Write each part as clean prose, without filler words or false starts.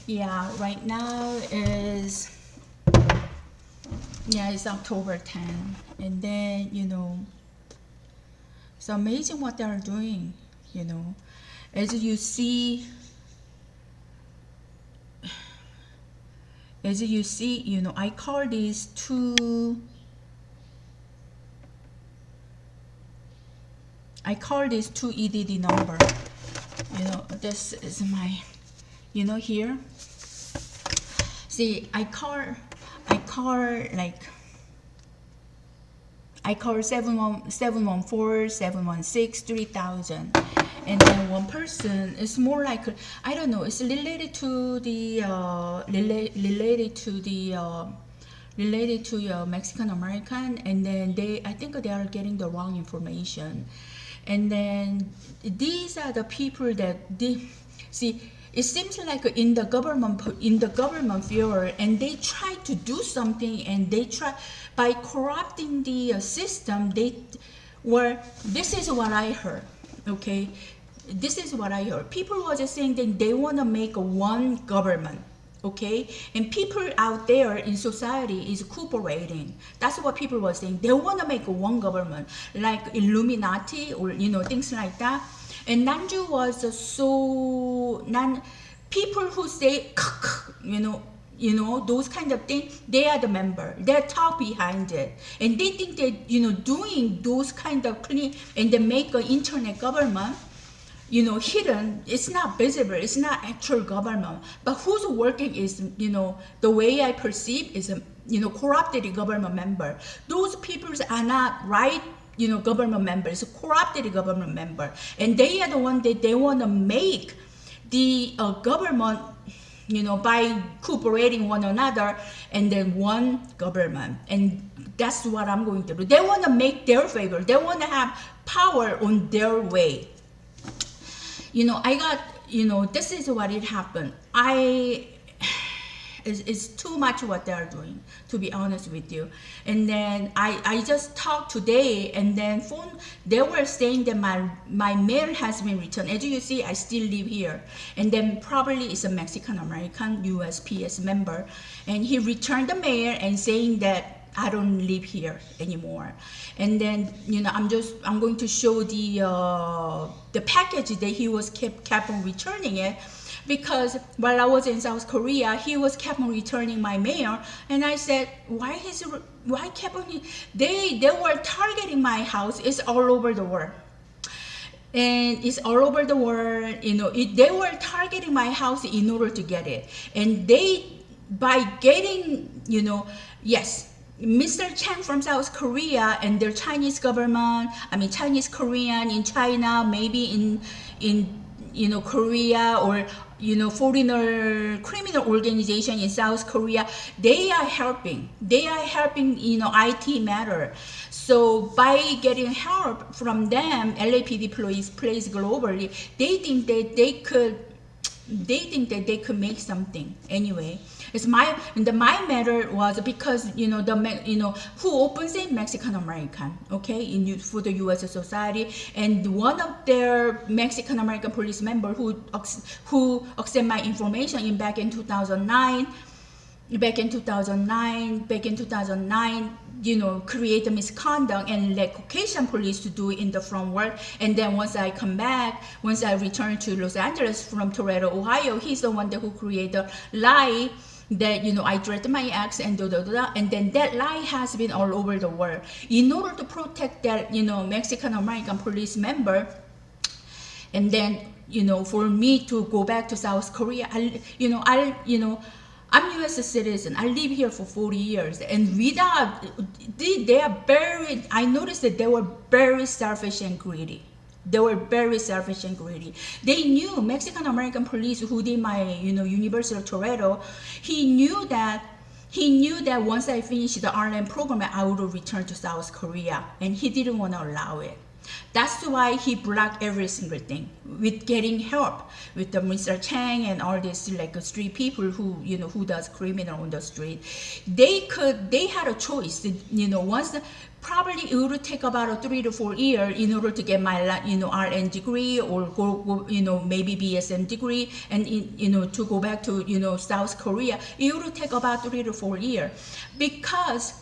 Yeah, right now is, yeah, it's October 10. And then, it's amazing what they are doing, you know. As you see, I call these two EDD number. This is my, here. See, I call like, I call 714, 716, 3000. And then one person is more like, I don't know, it's related to the, related to your Mexican American, and then I think they are getting the wrong information. And then these are the people that see, it seems like in the government field, and they try to do something, and they try by corrupting the system. This is what I heard. Okay, this is what I heard. People were just saying that they want to make one government. Okay, and people out there in society is cooperating. That's what people were saying. They want to make one government, like Illuminati or things like that. And Nanju was people who say those kind of things. They are the member. They talk behind it, and they think that doing those kind of clean and they make an internet government. Hidden, it's not visible, it's not actual government. But who's working is, the way I perceive is, corrupted government member. Those people are not right, government members, corrupted government member. And they are the one that they want to make the government, by cooperating one another, and then one government. And that's what I'm going to do. They want to make their favor. They want to have power on their way. I got, this is what it happened. It's too much what they are doing, to be honest with you. And then I just talked today, and then they were saying that my mail has been returned. As you see, I still live here. And then probably it's a Mexican American USPS member. And he returned the mail and saying that I don't live here anymore. And then I'm going to show the package that he was kept on returning it, because while I was in South Korea, he was kept on returning my mail. And I said, why kept on? They were targeting my house. It's all over the world. And it's all over the world. They were targeting my house in order to get it. And by getting, yes, Mr. Chang from South Korea and their Chinese government, Chinese Korean in China, maybe in Korea, or foreigner criminal organization in South Korea, they are helping IT matter. So by getting help from them, LAPD police globally, they think that they could make something anyway. It's my matter was because who opens it, Mexican American, okay, for the U.S. society, and one of their Mexican American police member who accept my information back in 2009, create a misconduct and let Caucasian police to do it in the front work. And then once I return to Los Angeles from Toledo, Ohio, he's the one who created the lie that I threatened my ex and and then that lie has been all over the world. In order to protect that Mexican American police member, and then for me to go back to South Korea, I'm U.S. citizen. I live here for 40 years, and they are very. I noticed that they were very selfish and greedy. They were very selfish and greedy. They knew Mexican American police who did my University of Toledo. He knew that once I finished the RN program, I would return to South Korea, and he didn't want to allow it. That's why he blocked every single thing with getting help with the Mr. Chang and all these like street people who who does criminal on the street. They had a choice. Once probably it would take about 3 to 4 years in order to get my RN degree or go maybe BSM degree and to go back to South Korea. It would take about 3 to 4 years because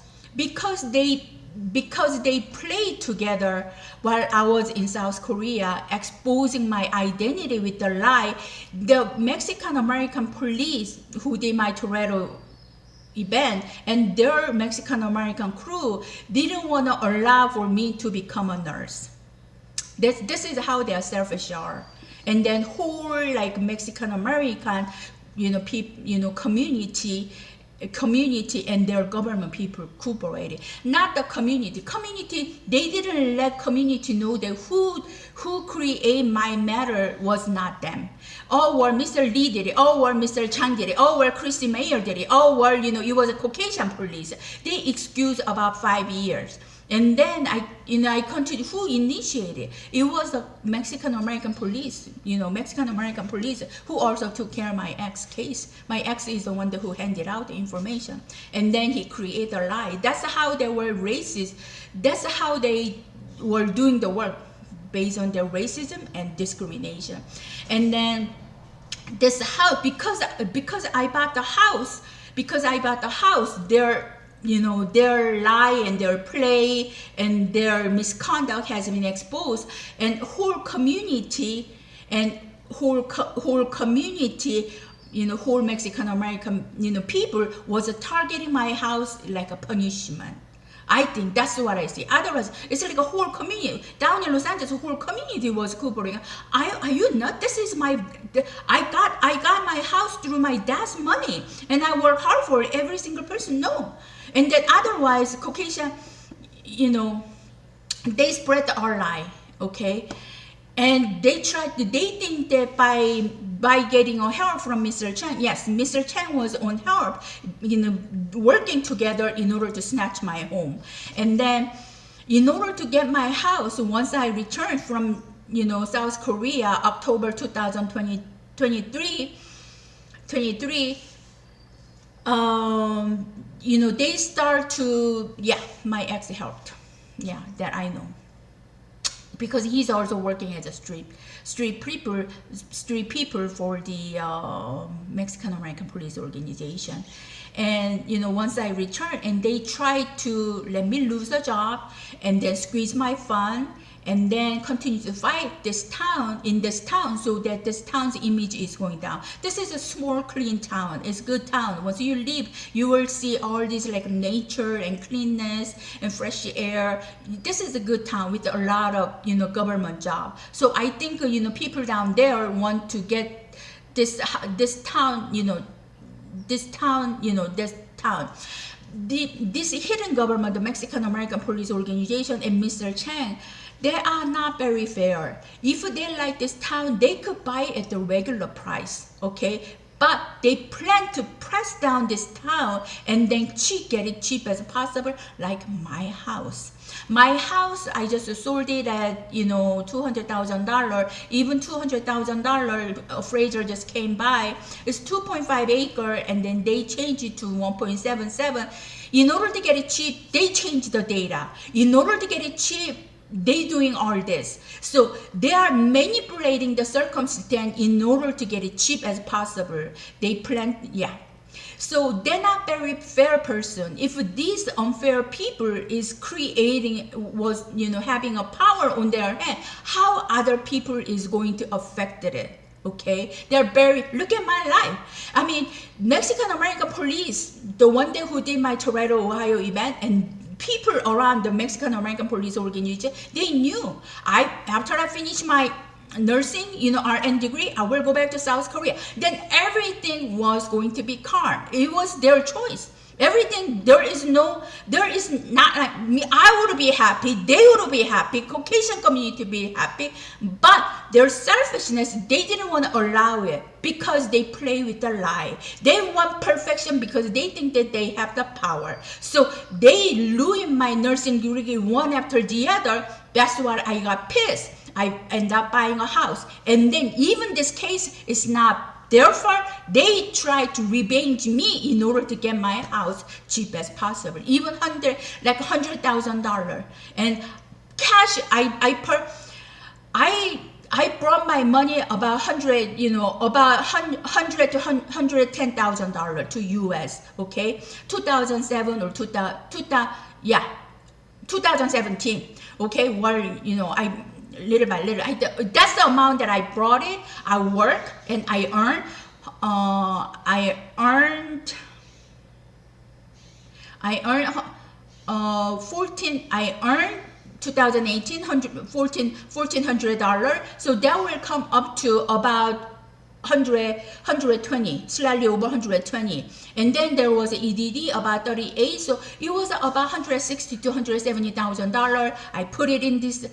they played together while I was in South Korea, exposing my identity with the lie. The Mexican American police who did my Toretto event and their Mexican American crew didn't want to allow for me to become a nurse. This is how they are selfish are. And then whole like Mexican American community and their government people cooperated. Not the community. They didn't let community know that who create my matter was not them. Oh, well, Mr. Lee did it. Oh, well, Mr. Chang did it. Oh, well, Christy Mayer did it. Oh, well, it was a Caucasian police. They excused about 5 years. And then I continued. Who initiated? It was the Mexican American police, Mexican American police who also took care of my ex case. My ex is the one who handed out the information. And then he created a lie. That's how they were racist. That's how they were doing the work based on their racism and discrimination. And then this house, because I bought the house, their lie and their play and their misconduct has been exposed, and whole community, whole Mexican American people was targeting my house like a punishment. I think that's what I see. Otherwise, it's like a whole community. Down in Los Angeles, a whole community was cooperating. Are you nuts? This is I got my house through my dad's money, and I work hard for it. Every single person, no. And then otherwise, Caucasian, they spread our lie, okay? And they think that by getting a help from Mr. Chang, yes, Mr. Chang was on help, working together in order to snatch my home. And then in order to get my house, once I returned from, South Korea, October 2023, they start to, my ex helped. Yeah, that I know. Because he's also working as a street people for the Mexican American Police Organization. And once I returned, and they tried to let me lose the job and then squeeze my fund and then continue to fight in this town so that this town's image is going down. This is a small, clean town. It's a good town. Once you leave, you will see all this like nature and cleanness and fresh air. This is a good town with a lot of government job. So I think people down there want to get this town. This hidden government, the Mexican American Police Organization and Mr. Chang, they are not very fair. If they like this town, they could buy it at the regular price, okay? But they plan to press down this town and then get it cheap as possible, like my house. My house, I just sold it at, $200,000. Even $200,000, Fraser just came by. It's 2.5 acre, and then they changed it to 1.77. In order to get it cheap, they changed the data. In order to get it cheap, they doing all this. So they are manipulating the circumstance in order to get it cheap as possible. They plan, So they're not very fair person. If these unfair people is having a power on their hand, how other people is going to affect it? Okay, look at my life. I mean, Mexican American police, the one day who did my Toretto, Ohio event, and people around the Mexican American Police Organization, they knew after I finished my nursing, RN degree, I will go back to South Korea. Then everything was going to be calm. It was their choice. Everything, there is not like me. I would be happy, they would be happy, Caucasian community be happy, but their selfishness, they didn't want to allow it because they play with the lie. They want perfection because they think that they have the power. So they ruin my nursing degree one after the other. That's why I got pissed. I end up buying a house. And then even this case is not, therefore, they try to revenge me in order to get my house cheap as possible. Even $100,000. And cash, I brought my money about about $100 to $110,000 to US, okay? 2007 or 2017, okay? Where, I little by little, that's the amount that I brought it. I work and I earned. I earned 2018 $1,400. So that will come up to about 120, slightly over 120. And then there was EDD about 38. So it was about $160,000 to $170,000. I put it in this,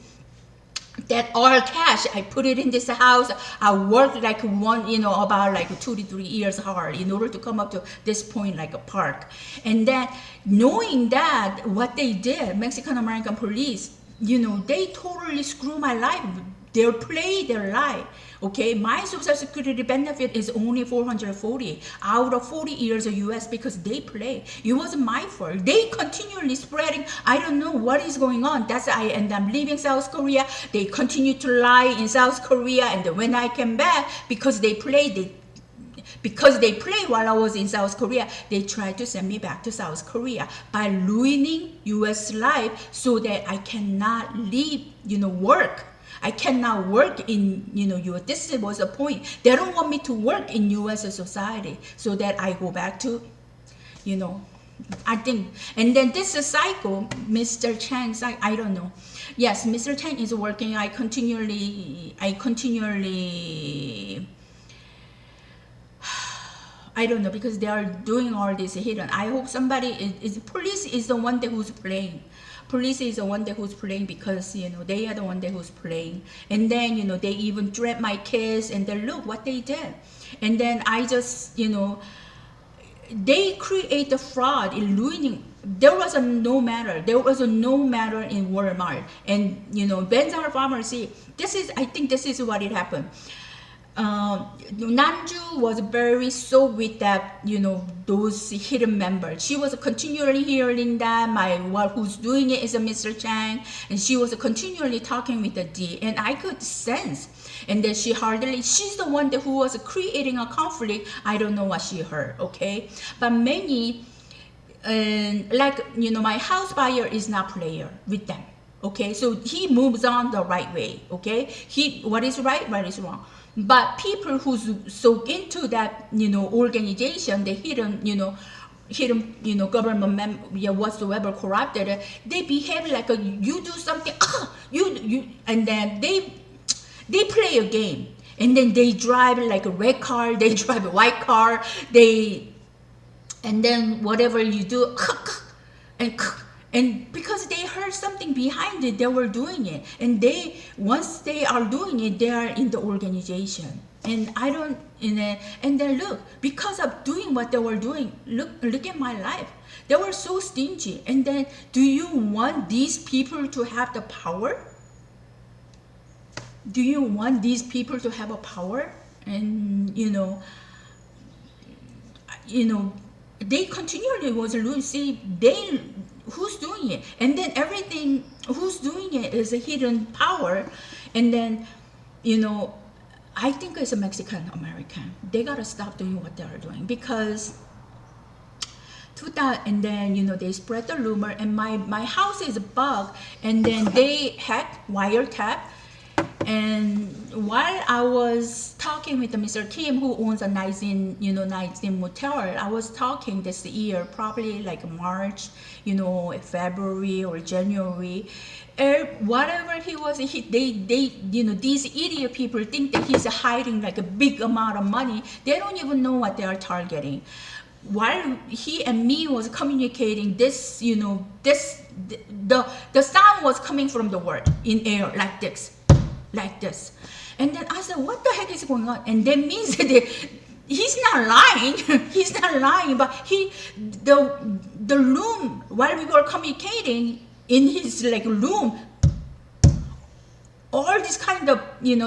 that all cash, I put it in this house. I worked like about like 2 to 3 years hard in order to come up to this point, like a park. And then knowing that what they did, Mexican American police, they totally screw my life. They play their lie. Okay, my Social Security benefit is only 440 out of 40 years of US because they play. It wasn't my fault. They continually spreading. I don't know what is going on. That's why I end up leaving South Korea. They continue to lie in South Korea, and then when I came back, because they played while I was in South Korea, they tried to send me back to South Korea by ruining US life so that I cannot leave, work. I cannot work in, US. This was the point. They don't want me to work in US society so that I go back to, I think. And then this is cycle, Mr. Chang, I don't know. Yes, Mr. Chang is working. I continually, I don't know, because they are doing all this hidden. I hope somebody police is the one that who's playing. Police is the one that who's playing because, they are the one that who's playing. And then, they even threat my kids, and then look what they did. And then I just, they create the fraud in ruining. There was a no matter in Walmart. And, Benzar Pharmacy, I think this is what it happened. Nanju was very so with that, those hidden members. She was continually hearing that who's doing it is a Mr. Chang, and she was continually talking with the D, and I could sense. And then she's the one who was creating a conflict. I don't know what she heard, okay? But many, my house buyer is not player with them, okay? So he moves on the right way, okay? What is right, what is wrong. But people who's so into that, organization, the hidden, government whatsoever corrupted, they behave like you do something, and then they play a game, and then they drive like a red car, they drive a white car, and then whatever you do, and because they heard something behind it, they were doing it. And once they are doing it, they are in the organization. And and then look, because of doing what they were doing, look at my life. They were so stingy. And then, do you want these people to have the power? Do you want these people to have a power? And, they continually was losing. Who's doing it? And then everything, who's doing it is a hidden power. And then, I think it's a Mexican American. They gotta stop doing what they are doing, because and then they spread the rumor, and my house is bugged, and then they wiretap. And while I was talking with Mr. Kim, who owns a nice inn motel, I was talking this year, probably like March, February or January, whatever he was, these idiot people think that he's hiding like a big amount of money. They don't even know what they are targeting. while he and me was communicating, this, the sound was coming from the word in air like this, like this. And then I said, what the heck is going on? And that means that he's not lying. He's not lying, but the room, while we were communicating in his like room, all this kind of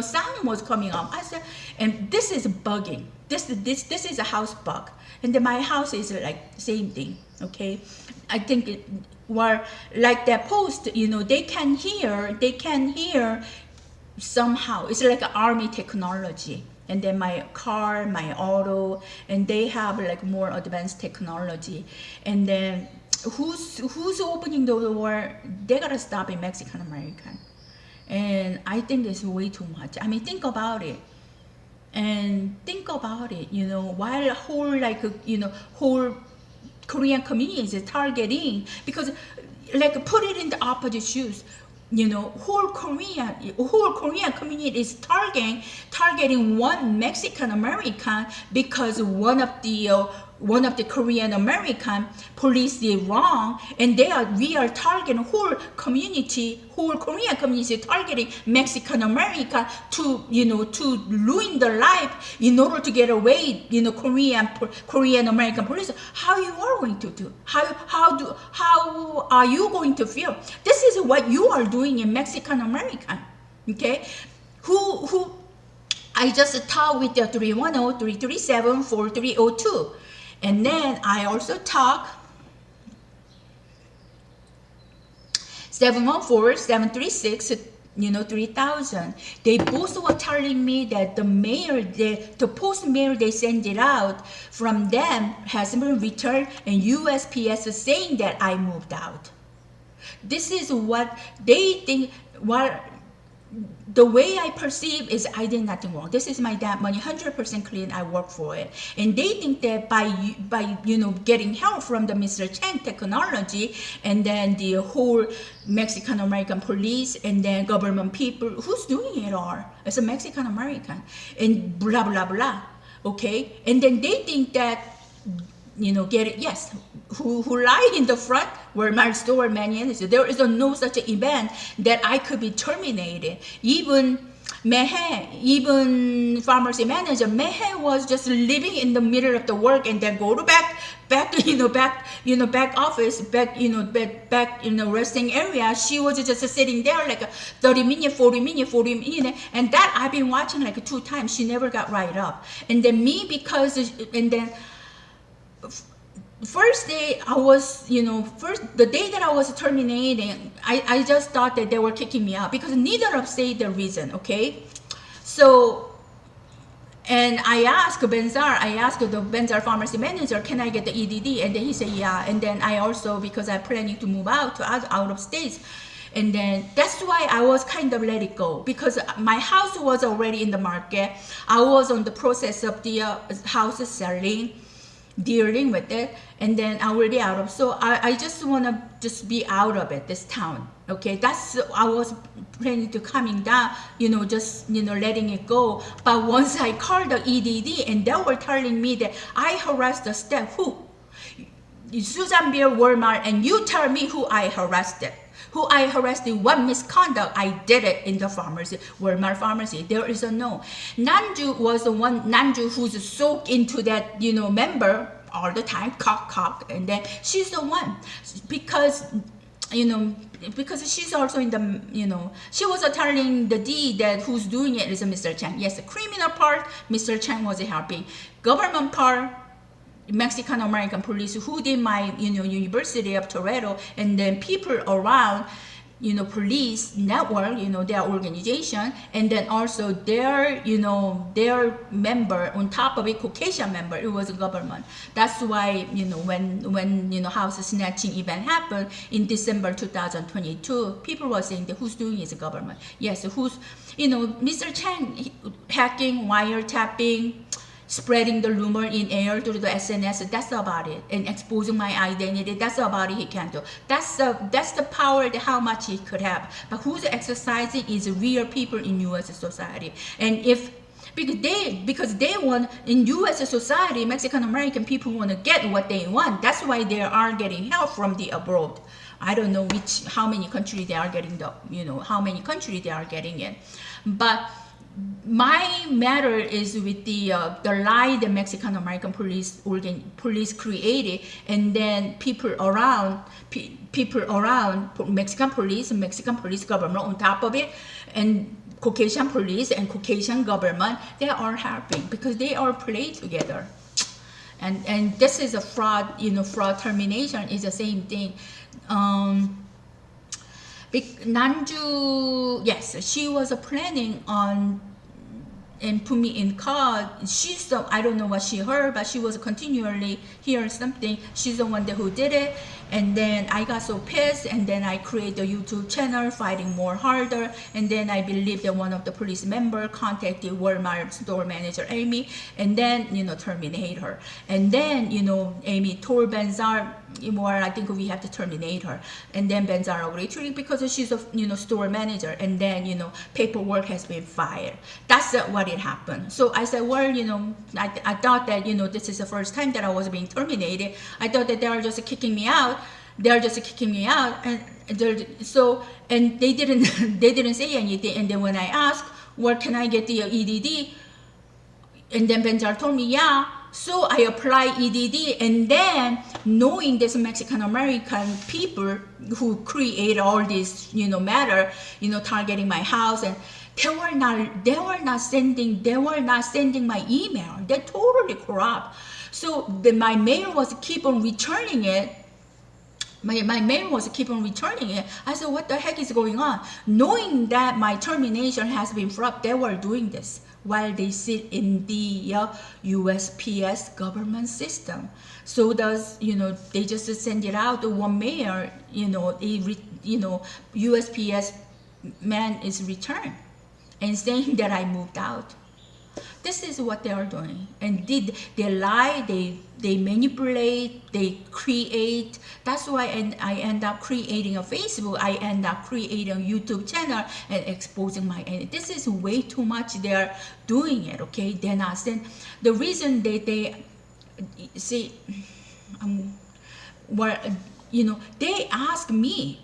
sound was coming up. I said, and this is bugging. This is a house bug. And then my house is like same thing. Okay, I think like that post, they can hear somehow. It's like an army technology. And then my car, my auto, and they have like more advanced technology. And then who's opening the door? They gotta stop in Mexican American. And I think it's way too much. I mean, think about it. While whole Korean community is targeting, because like put it in the opposite shoes. Whole Korean community is targeting one Mexican American because one of the Korean American police did wrong, and we are targeting whole Korean community targeting Mexican American to ruin their life in order to get away. Korean American police. How you are going to do? How are you going to feel? This is what you are doing in Mexican American. Okay, who I just talked with the 310-337-4302. And then I also talk 714-736, 3000. They both were telling me that the post mail they send it out from them has been returned, and USPS is saying that I moved out. This is what they think. The way I perceive is I did nothing wrong. This is my dad money, 100% clean. I work for it, and they think that by getting help from the Mr. Chang technology, and then the whole Mexican American police, and then government people, who's doing it all? It's a Mexican American, and blah blah blah. Okay, and then they think that get it? Yes. Who lie in the front were my store manager. There is no such event that I could be terminated. Even pharmacy manager Mehe was just living in the middle of the work, and then go to back office, back resting area. She was just sitting there like 30 minutes, 40 minutes, and that I've been watching like 2 times. She never got right up. And then me, first day I was, the day that I was terminating, I just thought that they were kicking me out because neither of say the reason. Okay, so, and I asked the Benzar pharmacy manager, can I get the EDD? And then he said yeah. And then I also, because I'm planning to move out of states, and then that's why I was kind of let it go, because my house was already in the market. I was on the process of the house selling, dealing with it, and then I will be out of. So I just want to just be out of it, this town. Okay, I was planning to coming down, letting it go. But once I called the EDD, and they were telling me that I harassed the staff. Who? SUSANVILLE, Walmart, and you tell me who I harassed. Who I harassed in what misconduct I did it in the pharmacy, Walmart pharmacy. There is a no. Nanju was the one, who's soaked into that, member all the time, cock, and then she's the one, because she's also in the, she was telling the D that who's doing it is a Mr. Chang. Yes, the criminal part, Mr. Chang was helping. Government part, Mexican American police who did my University of Toronto, and then people around police network, their organization, and then also their member on top of it, Caucasian member, it was a government. That's why when house snatching event happened in December 2022, people were saying that who's doing is the government. Yes, who's Mr. Chang hacking, wiretapping, spreading the rumor in air through the SNS, that's about it. And exposing my identity, that's about it he can do. That's the power, how much he could have. But who's exercising is real people in U.S. society. And if because they want, in U.S. society, Mexican American people want to get what they want. That's why they are getting help from the abroad. I don't know how many countries they are getting how many countries they are getting in, but my matter is with the lie the Mexican American police created, and then people around Mexican police government on top of it, and Caucasian police and Caucasian government, they are helping because they all play together. And this is a fraud, fraud termination is the same thing. Nanju, yes, she was planning on and put me in car. I don't know what she heard, but she was continually hearing something. She's the one who did it. And then I got so pissed, and then I created a YouTube channel fighting more harder. And then I believe that one of the police member contacted Walmart store manager Amy, and then terminate her. And then Amy told Benzar, well, I think we have to terminate her. And then Benzar agreed to it because she's a store manager. And then paperwork has been filed. That's what it happened. So I said, well, I thought that this is the first time that I was being terminated. I thought that they are just kicking me out. They're just kicking me out, and they didn't say anything. And then when I asked, where can I get the EDD? And then Benjar told me, yeah. So I applied EDD, and then knowing this Mexican American people who create all this targeting my house, and they were not sending my email. They're totally corrupt. So my mail was keep on returning it. My mail was keep on returning it. I said, what the heck is going on? Knowing that my termination has been fraud, they were doing this while they sit in the USPS government system. So they just send it out to one mail, USPS man is returned and saying that I moved out. This is what they are doing, and they lie, they manipulate, they create. That's why I end up creating a Facebook. I end up creating a YouTube channel and exposing my enemy. This is way too much. They are doing it. Okay, they're not saying the reason they see. They asked me.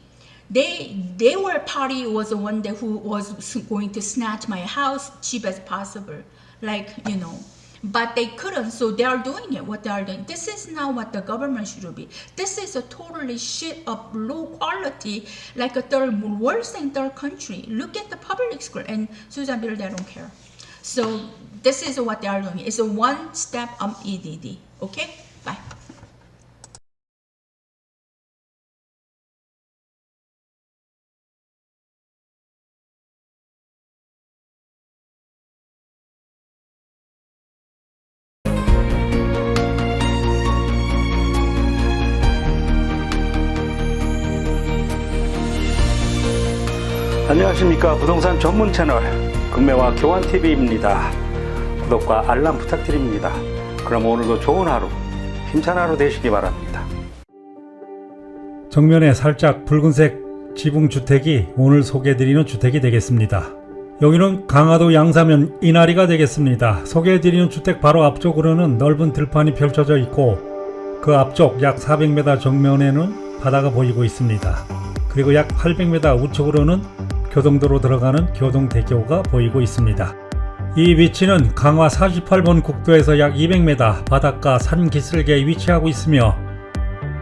They were party was the one who was going to snatch my house cheap as possible. But they couldn't, so they are doing it, what they are doing. This is not what the government should be. This is a totally shit of low quality, like worse than third country. Look at the public school, and SUSANVILLE, they don't care. So this is what they are doing. It's a one step of EDD, okay? Bye. 안녕하십니까. 부동산 전문 채널 금매와 교환TV입니다. 구독과 알람 부탁드립니다. 그럼 오늘도 좋은 하루, 힘찬 하루 되시기 바랍니다. 정면에 살짝 붉은색 지붕주택이 오늘 소개해드리는 주택이 되겠습니다. 여기는 강화도 양사면 이나리가 되겠습니다. 소개해드리는 주택 바로 앞쪽으로는 넓은 들판이 펼쳐져 있고, 그 앞쪽 약 400m 정면에는 바다가 보이고 있습니다. 그리고 약 800m 우측으로는 교동도로 들어가는 교동대교가 보이고 있습니다. 이 위치는 강화 48번 국도에서 약 200m 바닷가 산 기슭에 위치하고 있으며,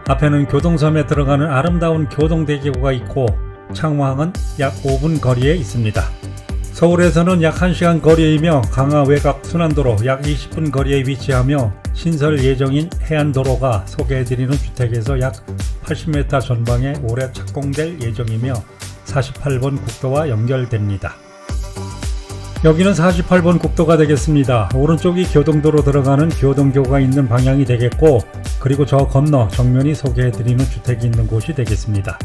앞에는 교동섬에 들어가는 아름다운 교동대교가 있고, 창왕은 약 5분 거리에 있습니다. 서울에서는 약 1시간 거리이며, 강화 외곽 순환도로 약 20분 거리에 위치하며, 신설 예정인 해안도로가 소개해드리는 주택에서 약 80m 전방에 올해 착공될 예정이며 48번 국도와 연결됩니다. 여기는 48번 국도가 되겠습니다. 오른쪽이 교동도로 들어가는 교동교가 있는 방향이 되겠고, 그리고 저 건너 정면이 소개해드리는 주택이 있는 곳이 되겠습니다.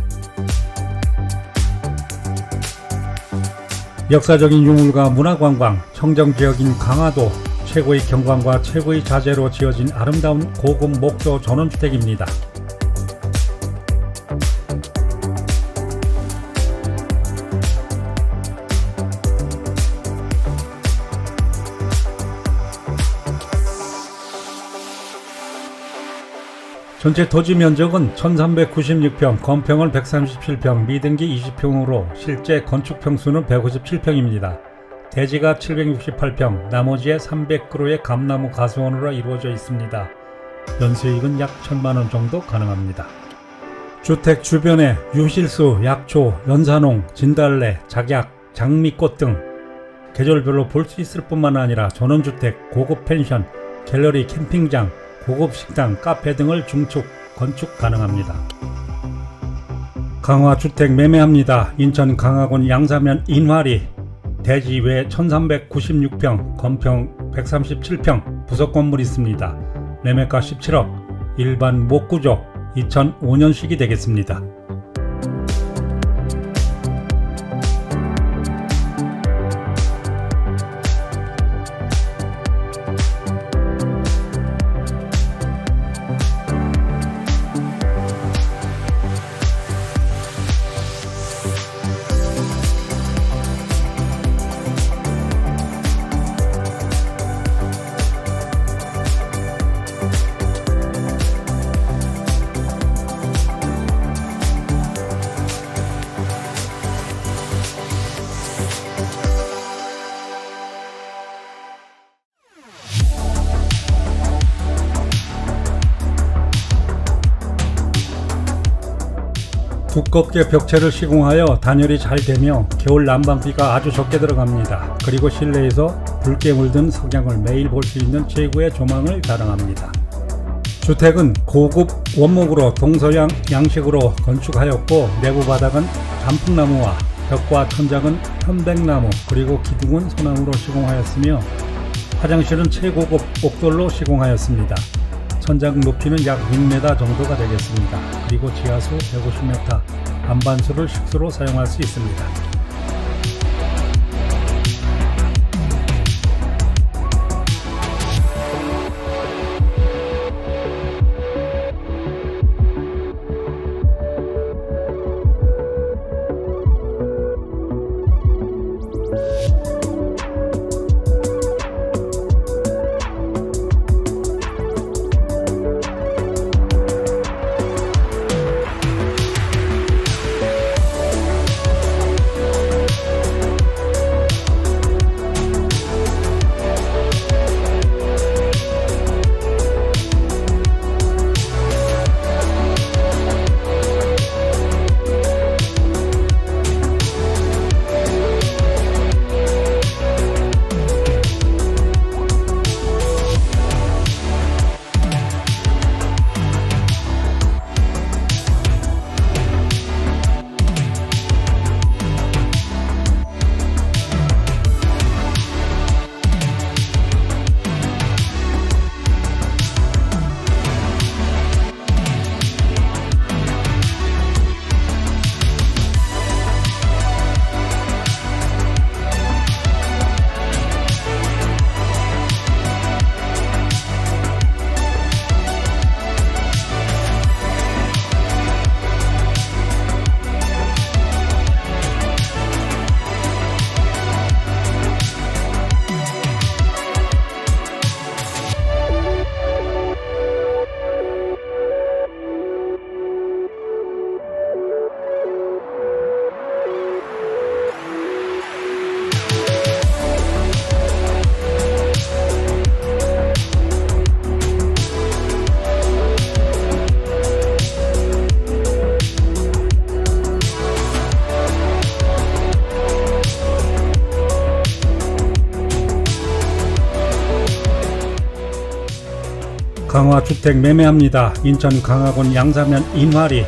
역사적인 유물과 문화관광, 청정지역인 강화도 최고의 경관과 최고의 자재로 지어진 아름다운 고급 목조 전원주택입니다. 전체 토지 면적은 1396평, 건평은 137평, 미등기 20평으로 실제 건축 평수는 157평입니다. 대지가 768평, 나머지에 300그루의 감나무 가수원으로 이루어져 있습니다. 연수익은 약 1000만원 정도 가능합니다. 주택 주변에 유실수, 약초, 연산홍, 진달래, 작약, 장미꽃 등 계절별로 볼 수 있을 뿐만 아니라 전원주택, 고급 펜션, 갤러리, 캠핑장, 고급 식당, 카페 등을 중축, 건축 가능합니다. 강화주택 매매합니다. 인천 강화군 양사면 인화리 대지 외 1396평, 건평 137평 부속 건물이 있습니다. 매매가 17억, 일반 목구조 2005년식이 되겠습니다. 두껍게 벽체를 시공하여 단열이 잘 되며 겨울 난방비가 아주 적게 들어갑니다. 그리고 실내에서 붉게 물든 석양을 매일 볼 수 있는 최고의 조망을 자랑합니다. 주택은 고급 원목으로 동서양 양식으로 건축하였고 내부 바닥은 단풍나무와 벽과 천장은 편백나무 그리고 기둥은 소나무로 시공하였으며 화장실은 최고급 옥돌로 시공하였습니다. 천장 높이는 약 6m 정도가 되겠습니다. 그리고 지하수 150m, 안반수를 식수로 사용할 수 있습니다. 강화주택 매매합니다. 인천 강화군 양사면 인화리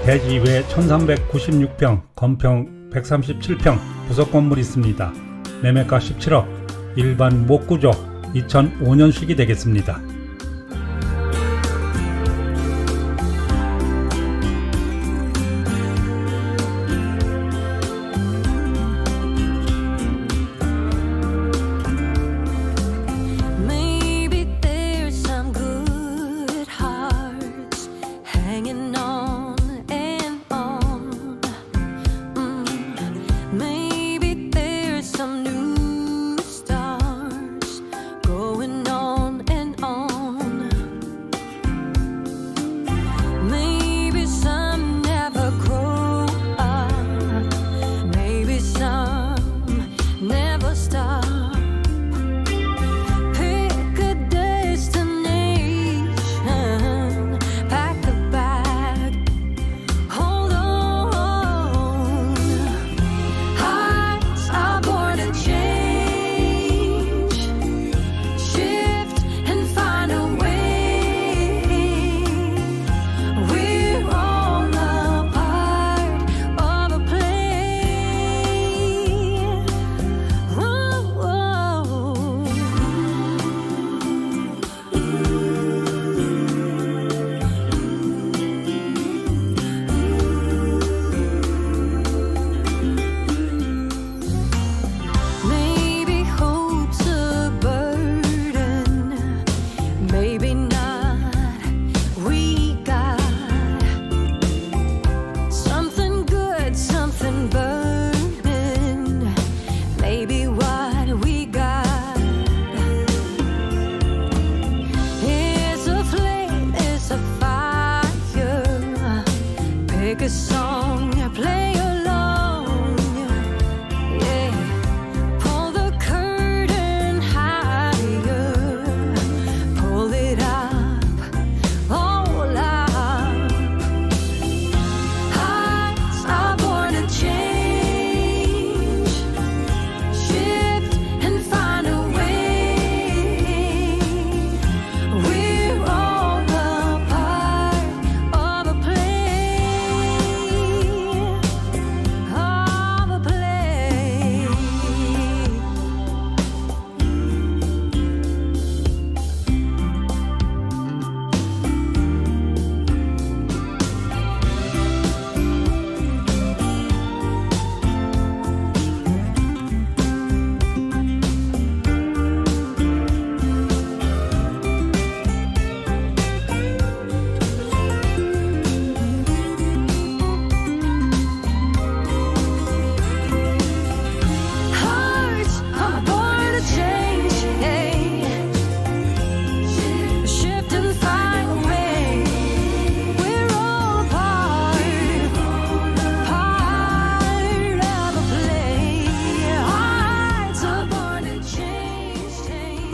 대지 외 1396평, 건평 137평 부속 건물이 있습니다. 매매가 17억, 일반 목구조 2005년식이 되겠습니다. Going on and on.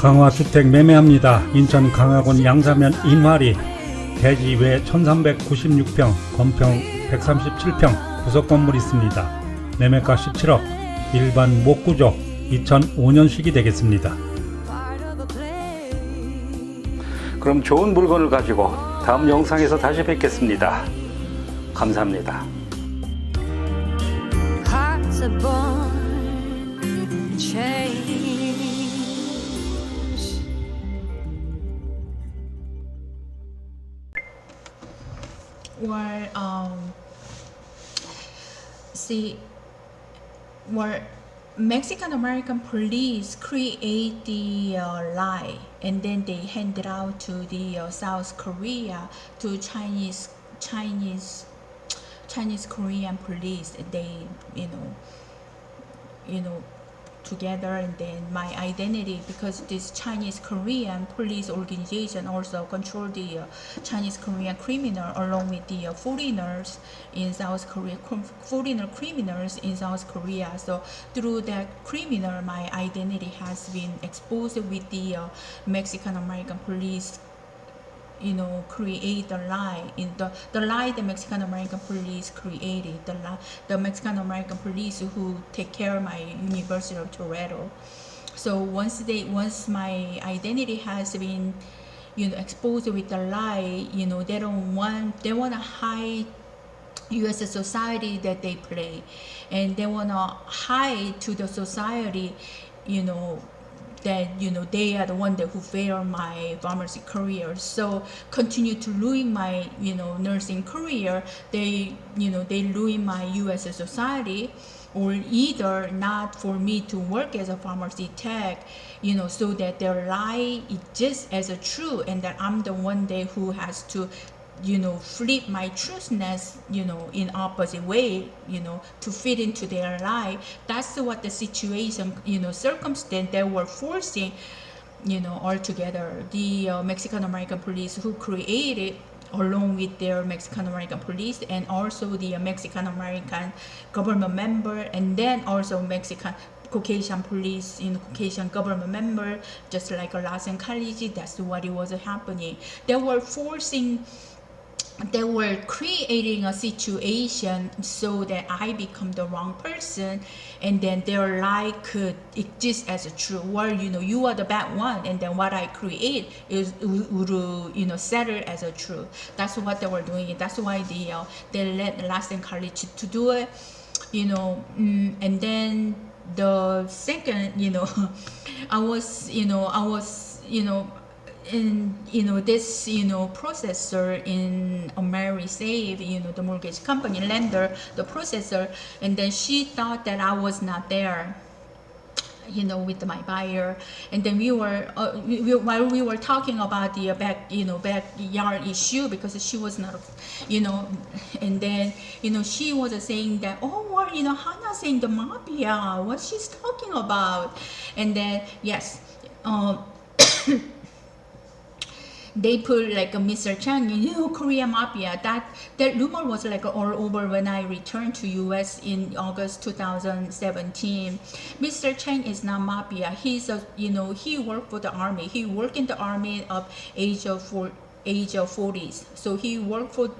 강화주택 매매합니다. 인천 강화군 양사면 인화리 대지 외 1396평, 건평 137평 부속 건물 있습니다. 매매가 17억, 일반 목구조 2005년식이 되겠습니다. 그럼 좋은 물건을 가지고 다음 영상에서 다시 뵙겠습니다. 감사합니다. Hearts are born to change. See, where Mexican American police create the lie and then they hand it out to the South Korea to Chinese Korean police. They together, and then my identity, because this Chinese Korean police organization also control the Chinese Korean criminal along with the foreigners in South Korea, foreigner criminals in South Korea. So through that criminal, my identity has been exposed with the Mexican American police create the lie in the lie the Mexican American police created, the Mexican American police who take care of my University of Toronto. So once my identity has been exposed with the lie, they want to hide U.S. society that they play, and they want to hide to the society that they are the one who failed my pharmacy career, so continue to ruin my nursing career. They ruin my U.S. society, or either not for me to work as a pharmacy tech, so that their lie is just as a true, and that I'm the one who has to flip my truthness, in opposite way, to fit into their lie. That's what the situation, circumstance they were forcing, all together. The Mexican American police who created, along with their Mexican American police, and also the Mexican American government member, and then also Mexican Caucasian police, Caucasian government member, just like Lassen College. That's what it was happening. They were creating a situation so that I become the wrong person, and then their lie could exist as a true. Or you are the bad one, and then what I create would settle as a true. That's what they were doing. That's why they let Lassen College to do it. And then the second, I was in this processor in AmeriSave, the mortgage company lender, the processor, and then she thought that I was not there, with my buyer, and then while we were talking about the backyard issue, because she was not, and then she was saying that, Hannah saying the Mafia, what she's talking about, and then yes, they put like a Mr. Chang, Korea Mafia. That rumor was like all over when I returned to US in August 2017. Mr. Chang is not Mafia. He's he worked for the army. He worked in the army of age of 40s. So he worked for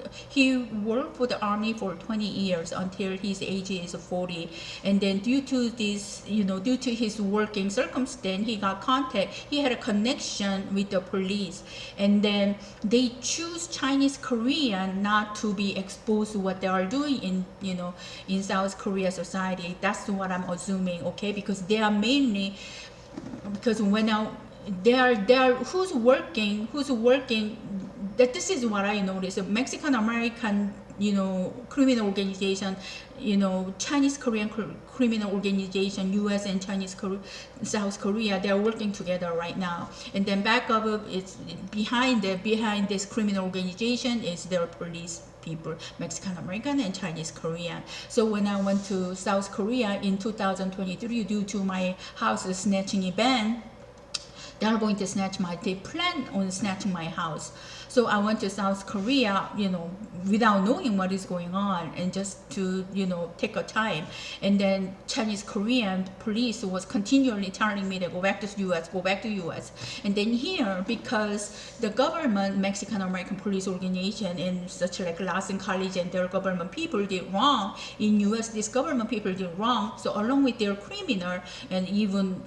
the army for 20 years until his age is 40. And then due to this, due to his working circumstance, he had a connection with the police. And then they choose Chinese Korean not to be exposed to what they are doing in South Korea society. That's what I'm assuming, okay? Because they are mainly, because when they are who's working, that this is what I noticed. Mexican American criminal organization, Chinese Korean criminal organization, US and South Korea, they are working together right now. And then back of it's behind this criminal organization is their police people, Mexican American and Chinese Korean. So when I went to South Korea in 2023 due to my house snatching event, they are going to they plan on snatching my house. So I went to South Korea, without knowing what is going on, and just to, take a time. And then Chinese Korean police was continually telling me to go back to US, go back to US. And then here, because the government, Mexican American police organization, and such like Lawson College and their government people did wrong. In US, these government people did wrong. So along with their criminal, and even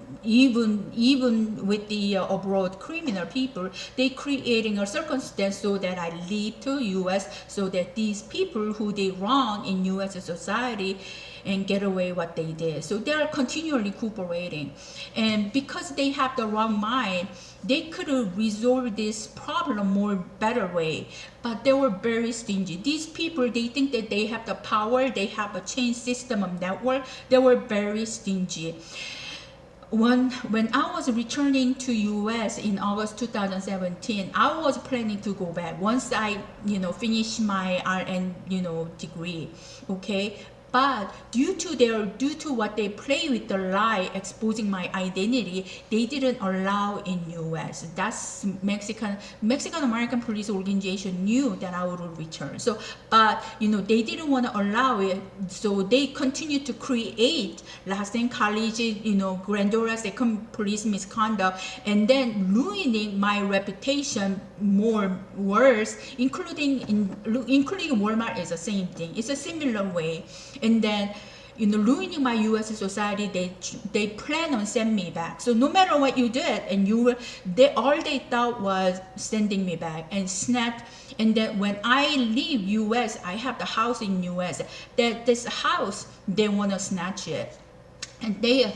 with the abroad criminal people, they creating a circumstance so that I leave to US, so that these people who did wrong in US society and get away what they did. So they are continually cooperating, and because they have the wrong mind, they could have resolved this problem more better way, but they were very stingy. These people, they think that they have the power, they have a chain system of network. They were very stingy. When I was returning to US in August 2017, I was planning to go back once I, finish my RN, degree, okay? But due to what they play with the lie, exposing my identity, they didn't allow in US. That's Mexican American police organization knew that I would return. So, but they didn't want to allow it. So they continued to create Lawson College, grand jury second police misconduct, and then ruining my reputation worse, including Walmart is the same thing. It's a similar way. And then, ruining my U.S. society, they plan on sending me back. So no matter what you did, and all they thought was sending me back and snatch. And then when I leave U.S., I have the house in U.S. That this house, they want to snatch it. And God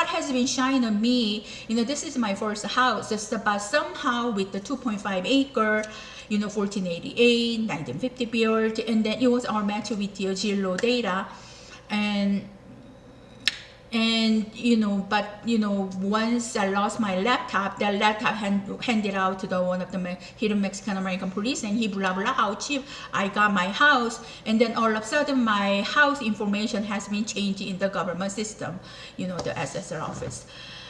has been shining on me. This is my first house. But somehow with the 2.5 acre, 1488, 1950 built, and then it was all matched with the Zillow data, and once I lost my laptop, that laptop handed out to one of the hidden Mexican American police, and he blah blah how cheap I got my house, and then all of a sudden my house information has been changed in the government system, the SSR office.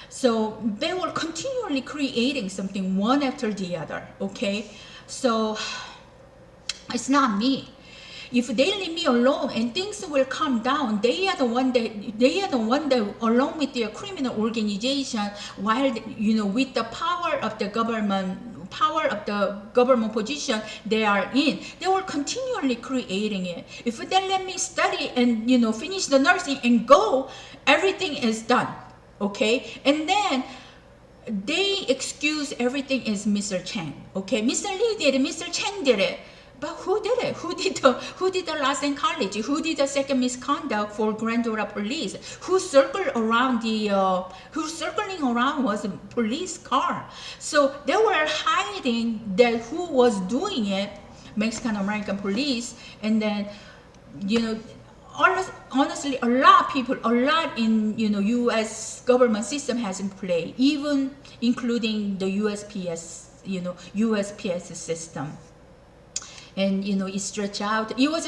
So they were continually creating something one after the other, okay? So it's not me. If they leave me alone and things will calm down, they are the one that along with their criminal organization, while with the power of the government position they are in, they were continually creating it. If they let me study and finish the nursing and go, everything is done, okay? And then they excuse everything as Mr. Chang, okay? Mr. Lee did it, Mr. Chang did it. But who did it? Who did the Lawson College? Who did the second misconduct for Grand Rapids police? Who's circling around was a police car. So they were hiding that who was doing it, Mexican American police, and then honestly, a lot in U.S. government system has in play, even including the USPS system. And it was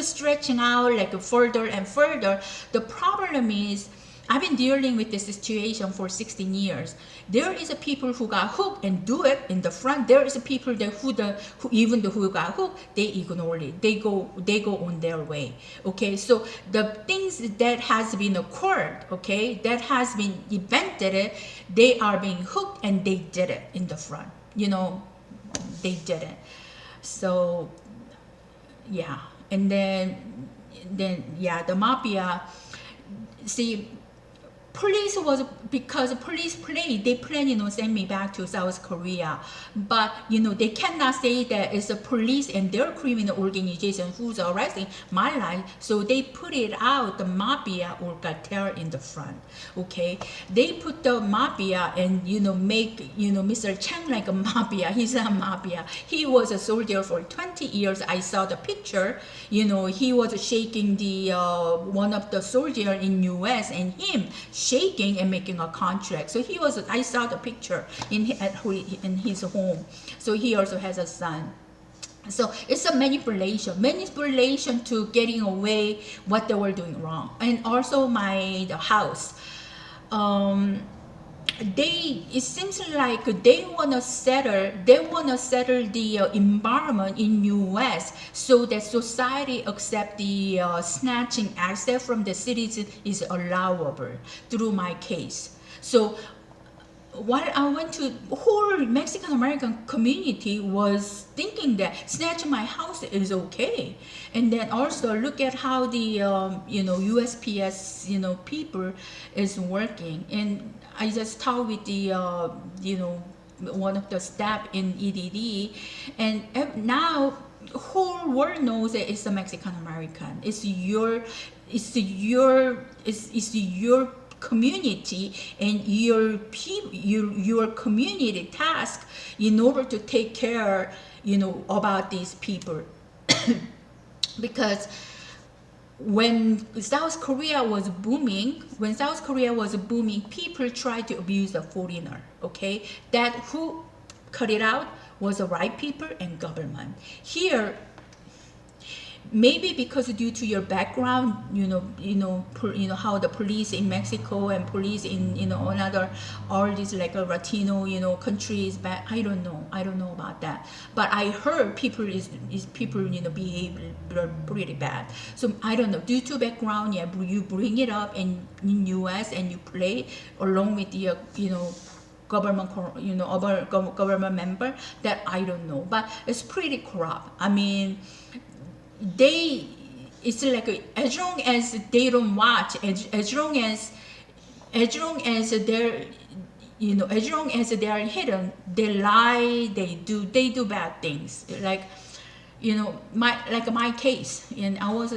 stretching out like further and further. The problem is, I've been dealing with this situation for 16 years. There is a people who got hooked and do it in the front. There is a people who got hooked, they ignore it. They go on their way. Okay, so the things that has been occurred, okay, that has been invented, they are being hooked and they did it in the front. They did it. So yeah, and then the mafia. See, because police they plan, send me back to South Korea, but they cannot say that it's the police and their criminal organization who's arresting my life, so they put it out the mafia or cartel in the front. Okay, they put the mafia and make Mr. Chang like a mafia. He's a mafia. He was a soldier for 20 years. I saw the picture. He was shaking the one of the soldier in US, and him shaking and making a contract. So I saw the picture in his home. So he also has a son. So it's a manipulation to getting away what they were doing wrong. And also the house. it seems like they wanna settle the environment in U.S. so that society accept the snatching access from the citizens is allowable through my case. So while I went to whole Mexican American community was thinking that snatching my house is okay, and then also look at how the USPS people is working, and I just talked with the one of the staff in EDD, and now whole world knows that it's a Mexican American. It's your community and your community task in order to take care about these people. Because when South Korea was booming, people tried to abuse the foreigner. Okay, that who cut it out was the right people and government. Here, maybe because due to your background, how the police in Mexico and police in another all these like a Latino countries, but I don't know about that. But I heard people behave pretty bad. So I don't know, due to background, yeah, you bring it up in US and you play along with the government, other government member, that I don't know, but it's pretty corrupt. I mean, it's like as long as they don't watch, as long as they're as long as they are hidden, they lie, they do bad things, like my case. And I was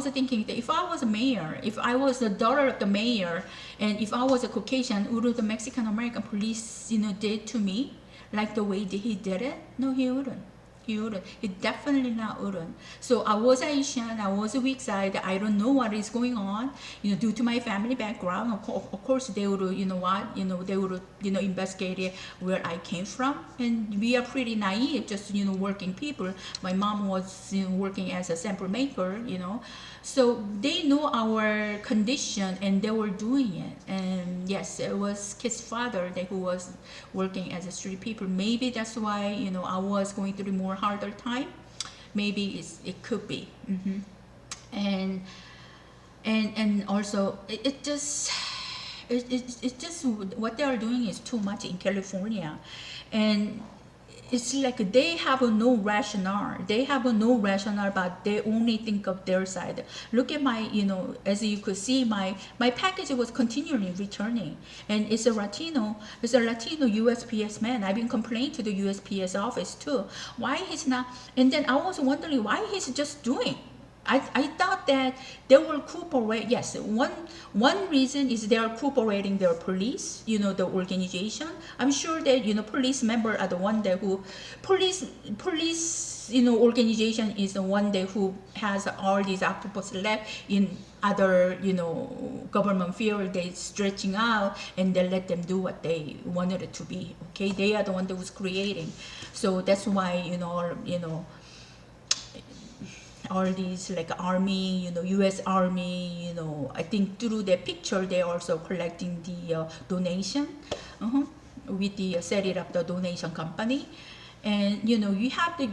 thinking that if I was a mayor, if I was the daughter of the mayor, and if I was a Caucasian, would the Mexican American police did to me like the way he did it? No, he wouldn't. He definitely not wouldn't. So I was Asian, I was a weak side, I don't know what is going on, due to my family background. Of course they would, they would, investigate where I came from. And we are pretty naive, just, working people. My mom was working as a sample maker, so they know our condition and they were doing it. And yes, it was his father who was working as a street people. Maybe that's why, I was going through more harder time. Maybe it could be. And also it just what they are doing is too much in California. And it's like they have no rationale. But they only think of their side. Look at my, as you could see, my package was continually returning. And it's a Latino USPS man. I've been complaining to the USPS office too. Why he's not, and then I was wondering why he's just doing. I thought that they will cooperate. Yes, one reason is they are cooperating their police, the organization. I'm sure that police member are the one who police organization is the one who has all these octopus left in other government field. They stretching out and they let them do what they wanted it to be. Okay, they are the one who's creating. So that's why all these like army, U.S. Army, I think through their picture they also collecting the donation, with the setting up the donation company, and you have to,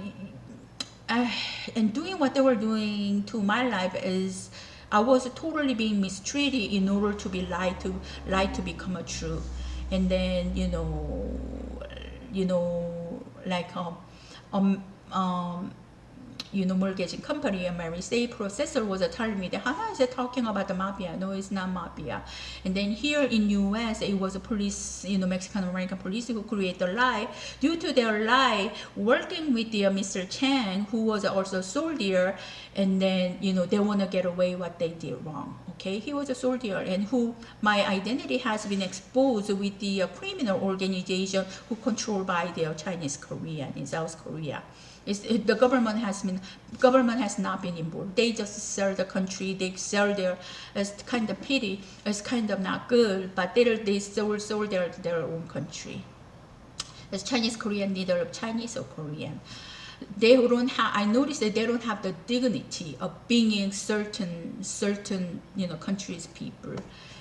and doing what they were doing to my life is I was totally being mistreated in order to be lied to become a true, and then like mortgage company, a Mary State processor was telling me that Hannah is talking about the mafia. No, it's not mafia. And then here in US, it was a police, Mexican American police who created the lie. Due to their lie, working with the Mr. Chang, who was also a soldier, and then they want to get away what they did wrong. Okay, he was a soldier, and who my identity has been exposed with the criminal organization who controlled by the Chinese Korean in South Korea. The government has not been involved. They just sell the country. They sell it's kind of pity. It's kind of not good, but they sold their own country. It's Chinese Korean, neither Chinese or Korean. they don't have, I noticed that they don't have the dignity of being certain, countries people.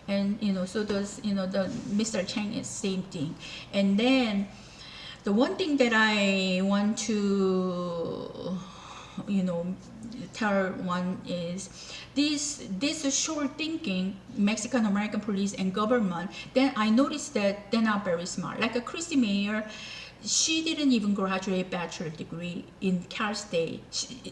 And, so does, the Mr. Chang is same thing. And then the one thing that I want to, tell one is this short thinking Mexican American police and government. Then I noticed that they're not very smart. Like a Christy Mayer, she didn't even graduate bachelor degree in Cal State.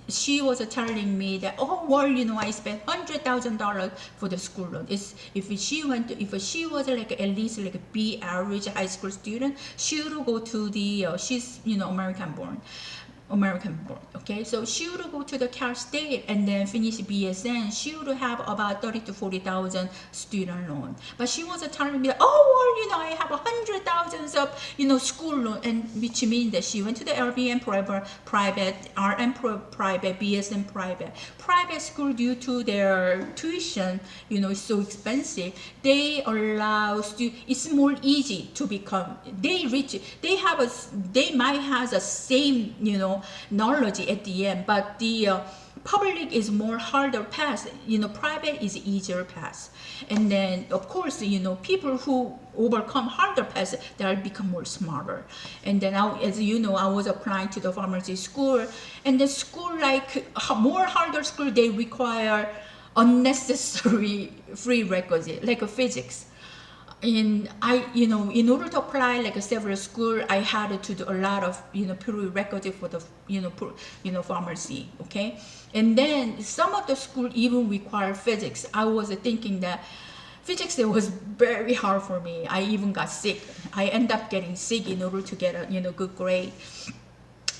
She was telling me that, oh, well, I spent $100,000 for the school loan. If she was like at least like a B average high school student, she would go to the she's American born, okay? So she would go to the Cal State and then finish BSN. She would have about 30 to 40,000 student loan. But she was telling me, oh, well, I have 100,000 of, school loan, and which means that she went to the LVM private, RM private, BSN private school. Due to their tuition, is so expensive. They allow it's more easy to become. They might have the same, knowledge at the end, but the public is more harder pass. Private is easier pass. And then of course, people who overcome harder pass, they'll become more smarter. And then now, as I was applying to the pharmacy school, and the school, like more harder school, they require unnecessary prerequisite like a physics. And in order to apply like a several school, I had to do a lot of prerequisite for the pharmacy. Okay, and then some of the school even require physics. I was thinking that physics, it was very hard for me. I even got sick. I ended up getting sick in order to get a good grade.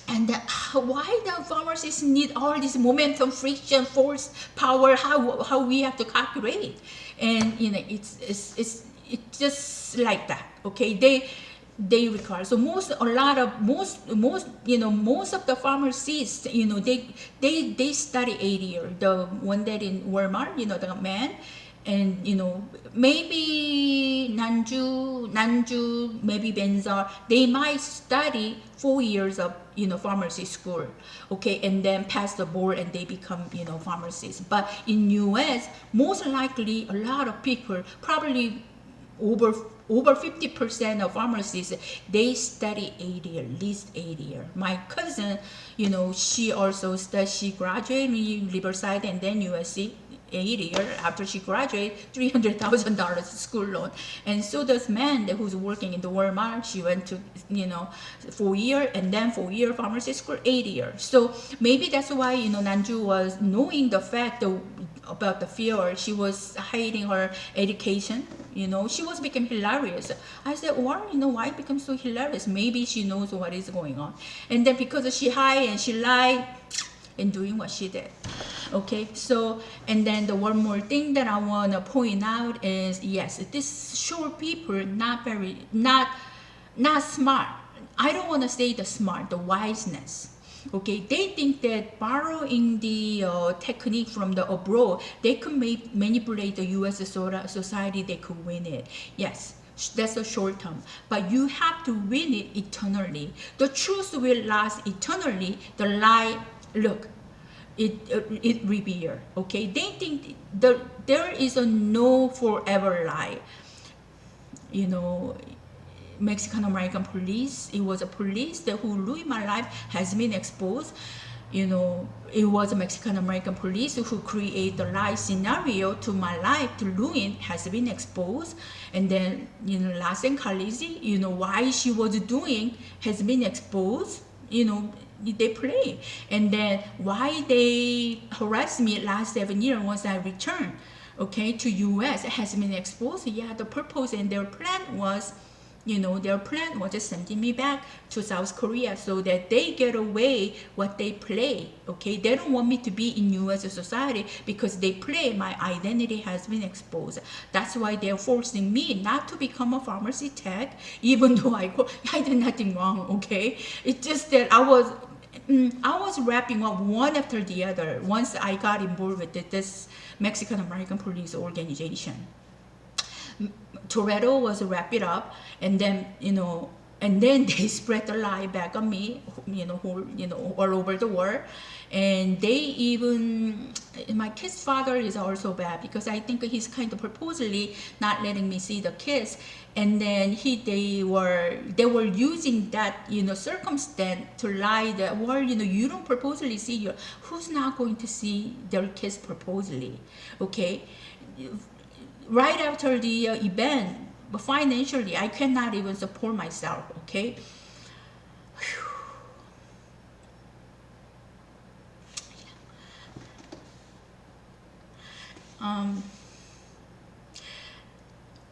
And why the pharmacists need all this momentum, friction, force, power? How we have to calculate? And it's just like that. Okay, they require. So most of the pharmacists, they study 8 years. The one that in Walmart, the man, and maybe Nanju, maybe Benzar, they might study 4 years of pharmacy school, okay, and then pass the board and they become pharmacists. But in US, most likely a lot of people, probably over 50% of pharmacists, they study 8 years, at least 8 years. My cousin, she also she graduated in Riverside and then USC. 8 years after she graduated, $300,000 school loan. And so does man who's working in the Walmart. She went to 4 years and then 4 year pharmacy school, 8 years. So maybe that's why Nanju was knowing the fact about the field. She was hiding her education. She was becoming hilarious. I said, well, why become so hilarious? Maybe she knows what is going on. And then because she hide and she lied in doing what she did. Okay, so, and then the one more thing that I want to point out is, yes, this short people not smart. I don't want to say the smart, the wiseness. Okay, they think that borrowing the technique from the abroad, they could manipulate the U.S. society, they could win it. Yes, that's a short term, but you have to win it eternally. The truth will last eternally. The lie, look, it reveal. Okay, they think there is a no forever lie. Mexican American police, it was a police who ruined my life, has been exposed. It was a Mexican American police who create the lie scenario to my life to ruin, has been exposed. And then Lassen Khaleesi, why she was doing has been exposed. They play. And then why they harassed me last 7 years once I returned, okay, to US, has been exposed. Yeah, the purpose and their plan was, just sending me back to South Korea so that they get away what they play. Okay, they don't want me to be in US society because they play. My identity has been exposed. That's why they're forcing me not to become a pharmacy tech, even though I did nothing wrong. Okay, it's just that I was wrapping up one after the other once I got involved with this Mexican American police organization. Toretto was wrap it up, and then and then they spread the lie back on me, all over the world. And they even, my kid's father is also bad because I think he's kind of purposely not letting me see the kids. And then they were using that circumstance to lie that, well, you don't purposely see who's not going to see their kids purposely, okay? Right after the event, but financially I cannot even support myself, okay?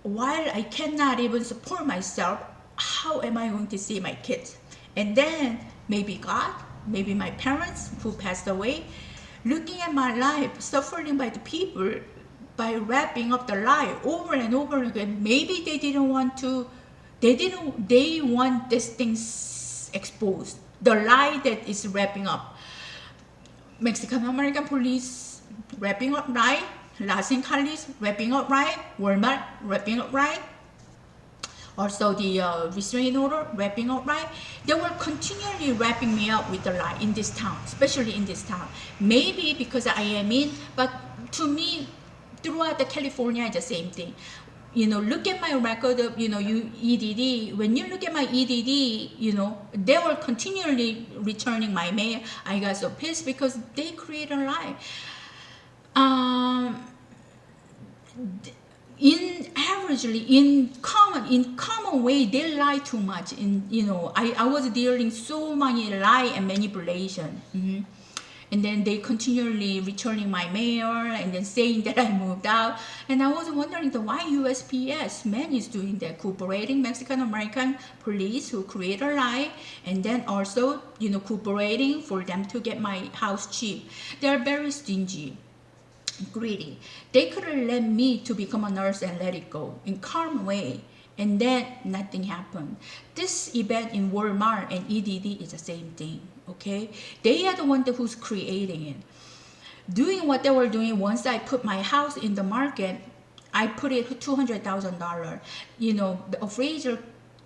While I cannot even support myself, how am I going to see my kids? And then maybe God, maybe my parents who passed away, looking at my life, suffering by the people, by wrapping up the lie over and over again. Maybe they want this thing exposed. The lie that is wrapping up. Mexican American police wrapping up lie. Latin College wrapping up right, Walmart wrapping up right, also the restraining order wrapping up right. They were continually wrapping me up with the lie in this town, especially in this town. Maybe because I am in, but to me, throughout the California, it's the same thing. Look at my record of, EDD. When you look at my EDD, they were continually returning my mail. I got so pissed because they created a lie. In common way, they lie too much. I was dealing so many lie and manipulation. And then they continually returning my mail and then saying that I moved out. And I was wondering why USPS man is doing that, cooperating Mexican American police who create a lie, and then also cooperating for them to get my house cheap. They are very stingy, greedy. They could have let me to become a nurse and let it go in calm way, and then nothing happened. This event in Walmart and EDD is the same thing, okay? They are the one who's creating it. Doing what they were doing, once I put my house in the market, I put it $200,000. The appraiser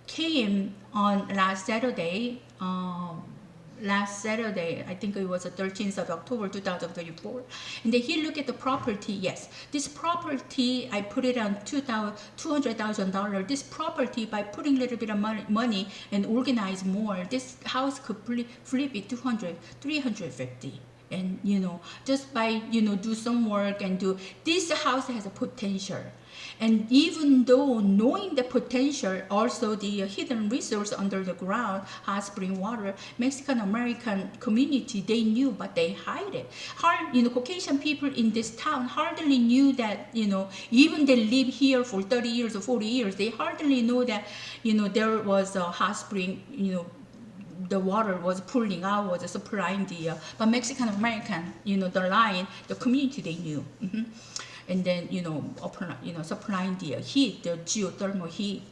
came on last Saturday, I think it was the 13th of October 2024, and then he looked at the property. Yes, this property, I put it on $200,000. This property, by putting a little bit of money and organize more, this house could flip it 350. And just by do some work and this house has a potential. And even though knowing the potential, also the hidden resource under the ground, hot spring water, Mexican American community, they knew, but they hide it. Caucasian people in this town hardly knew that, even they live here for 30 years or 40 years, they hardly know that, there was a hot spring, the water was pulling out, was supplying but Mexican American, the line, the community, they knew. And then supplying the heat, the geothermal heat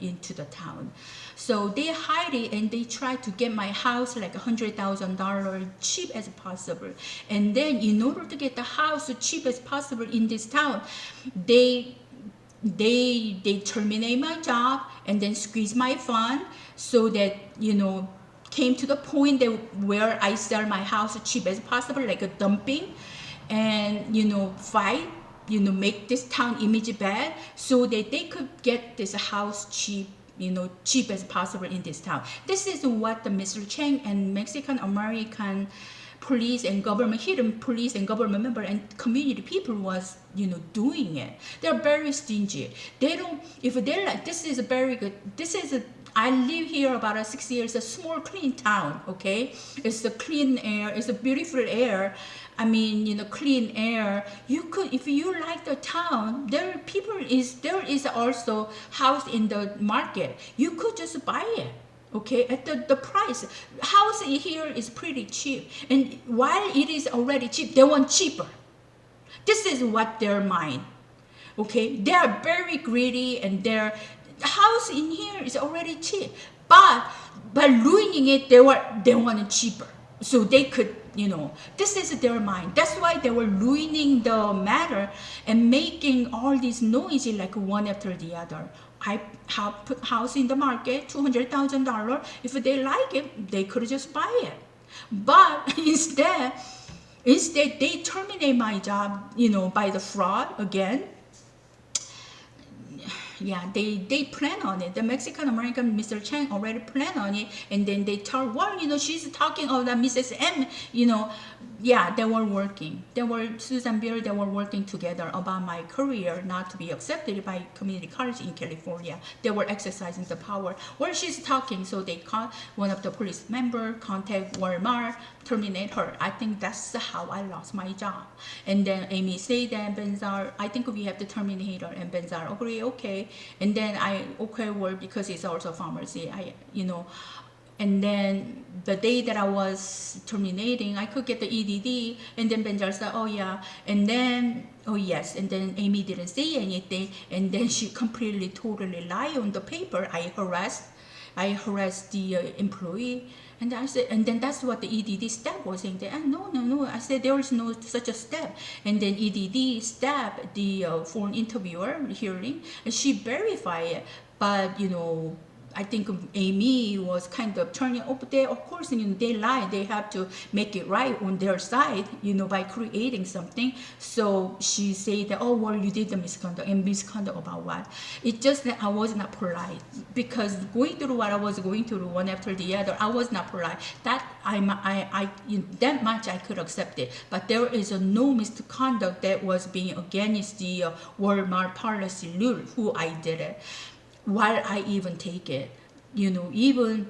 into the town. So they hide it and they try to get my house like $100,000 cheap as possible. And then in order to get the house as cheap as possible in this town, they terminate my job and then squeeze my fund so that came to the point where I sell my house as cheap as possible, like a dumping, and fight. Make this town image bad so that they could get this house cheap, cheap as possible in this town. This is what the Mr. Chang and Mexican American police and government, hidden police and government member and community people was, doing it. They're very stingy. They don't, if they're like, this is very good. I live here about 6 years, a small clean town, okay? It's a clean air, it's a beautiful air. Clean air. You could, if you like the town, there is also house in the market. You could just buy it, okay? At the price. House here is pretty cheap. And while it is already cheap, they want cheaper. This is what their mind, okay? They are very greedy and their house in here is already cheap. But by ruining it, they want it cheaper. So they could You know, this is their mind. That's why they were ruining the matter and making all this noise like one after the other. I have put house in the market, $200,000. If they like it, they could just buy it. But instead they terminate my job, you know, by the fraud again. Yeah, they plan on it. The Mexican American Mr. Chang already planned on it, and then they told, well, you know, she's talking of that Mrs. M, you know. Yeah, they were working. They were SUSANVILLE. They were working together about my career not to be accepted by community college in California. They were exercising the power. Well, she's talking, so they called one of the police member, contact Walmart, terminate her. I think that's how I lost my job. And then Amy said that Benzar, I think we have to terminate her, and Benzar agree, okay. And then well, because it's also pharmacy, you know. And then the day that I was terminating, I could get the EDD, and then Benjar said, oh yeah, and then, oh yes, and then Amy didn't say anything, and then she completely, totally lied on the paper. I harassed the employee, and I said, and then that's what the EDD step was saying. And no, I said there is no such a step, and then EDD step the phone interviewer hearing, and she verified it, but you know, I think Amy was kind of turning up there. Of course, you know, they lie. They have to make it right on their side, you know, by creating something. So she said that, oh, well, you did the misconduct. And misconduct about what? It's just that I was not polite, because going through what I was going through one after the other, I was not polite. That you know, that much I could accept it. But there is no misconduct that was being against the Walmart policy rule, who I did it. While I even take it, you know, even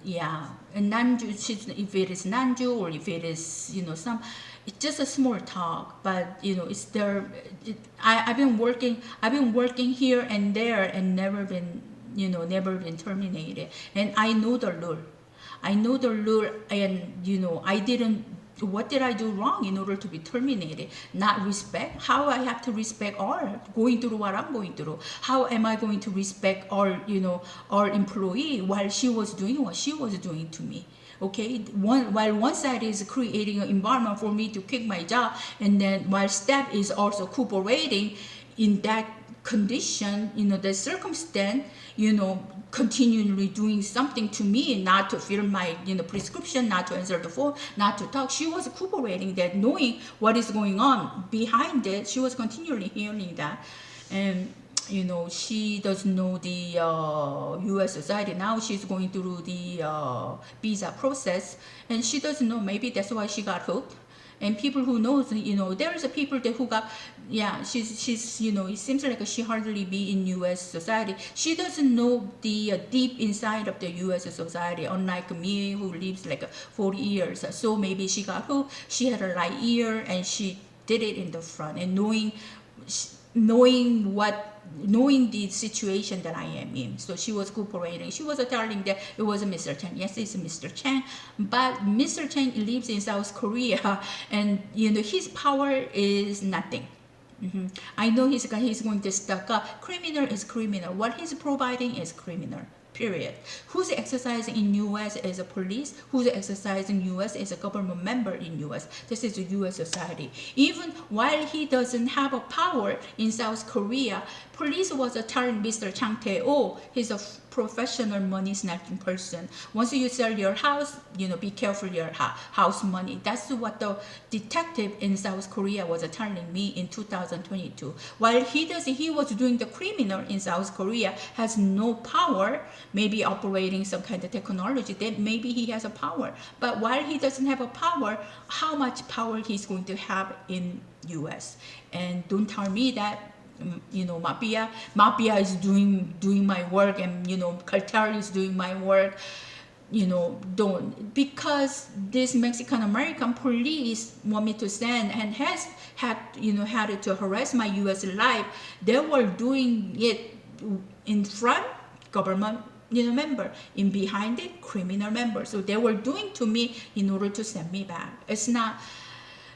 yeah, and non-Jew, if it is non-Jew or if it is, you know, it's just a small talk, but you know, it's there. I've been working here and there and never been terminated, and I know the rule. And you know, what did I do wrong in order to be terminated? Not respect. How I have to respect all going through what I'm going through? How am I going to respect our employee while she was doing what she was doing to me? Okay, while one side is creating an environment for me to kick my job, and then while staff is also cooperating in that condition, you know, the circumstance, you know, continually doing something to me, not to fill my, you know, prescription, not to answer the phone, not to talk. She was cooperating that, knowing what is going on behind it. She was continually hearing that. And you know, she doesn't know the U.S. society. Now she's going through the visa process, and she doesn't know. Maybe that's why she got hooked. And people who knows, you know, there is a people that who got, yeah, she's, you know, it seems like she hardly be in U.S. society. She doesn't know the deep inside of the U.S. society, unlike me who lives like 40 years. So maybe she got hooked. She had a right ear, and she did it in the front, and knowing the situation that I am in. So she was cooperating. She was telling that it was Mr. Chang. Yes, it's Mr. Chang, but Mr. Chang lives in South Korea, and you know, his power is nothing. I know he's going to stuck up. Criminal is criminal. What he's providing is criminal. Period. Who's exercising in U.S. as a police? Who's exercising U.S. as a government member in U.S.? This is a U.S. society. Even while he doesn't have a power in South Korea, police was telling Mr. Chang Tae-oh, he's a professional money snatching person. Once you sell your house, you know, be careful your house money. That's what the detective in South Korea was telling me in 2022. While he was doing the criminal in South Korea, has no power, maybe operating some kind of technology, then maybe he has a power. But while he doesn't have a power, how much power he's going to have in US? And don't tell me that, you know, Mafia is doing my work, and you know, cartel is doing my work. You know, don't, because this Mexican American police want me to send and had to harass my U.S. life. They were doing it in front, government, you know, member, in behind it, criminal member. So they were doing to me in order to send me back.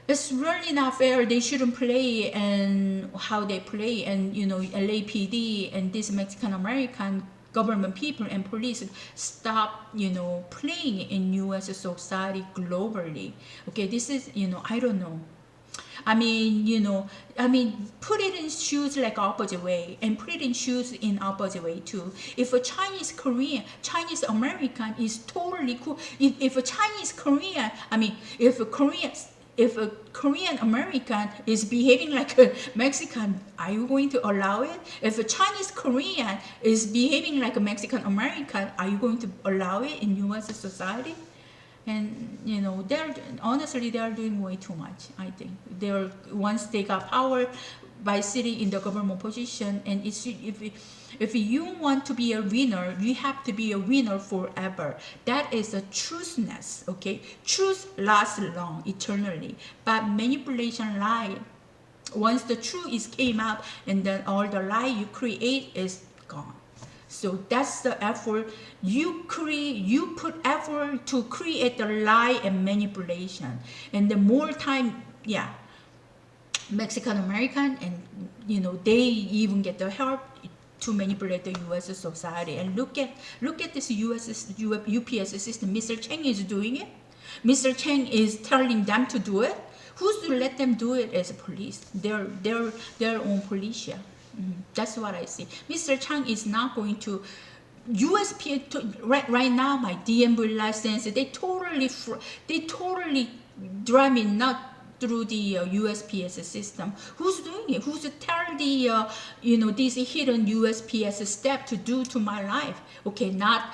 It's really not fair. They shouldn't play and how they play. And you know, LAPD and this Mexican American government people and police stop, playing in U.S. society globally. Okay, this is, I don't know. I mean, put it in shoes like opposite way and put it in shoes in opposite way too. If a Chinese Korean, Chinese American is totally cool. If a Chinese Korean, if a Korean American is behaving like a Mexican, are you going to allow it? If a Chinese Korean is behaving like a Mexican American, are you going to allow it in U.S. society? And they're doing way too much. I think once they got power by sitting in the government position, and if you want to be a winner, you have to be a winner forever. That is a truthness. Okay, truth lasts long, eternally, but manipulation, lie. Once the truth came out, and then all the lie you create is gone. So that's the effort you put effort to create the lie and manipulation. And the more time, Mexican American, and they even get the help to manipulate the U.S. society. And look at this UPS system. Mr. Chang is doing it. Mr. Chang is telling them to do it. Who's to let them do it? As a police, their own police. That's what I see. Mr. Chang is not going to USP right now. My DMV license, they totally drive me nuts through the USPS system. Who's doing it? Who's to tell the these hidden USPS step to do to my life? Okay, not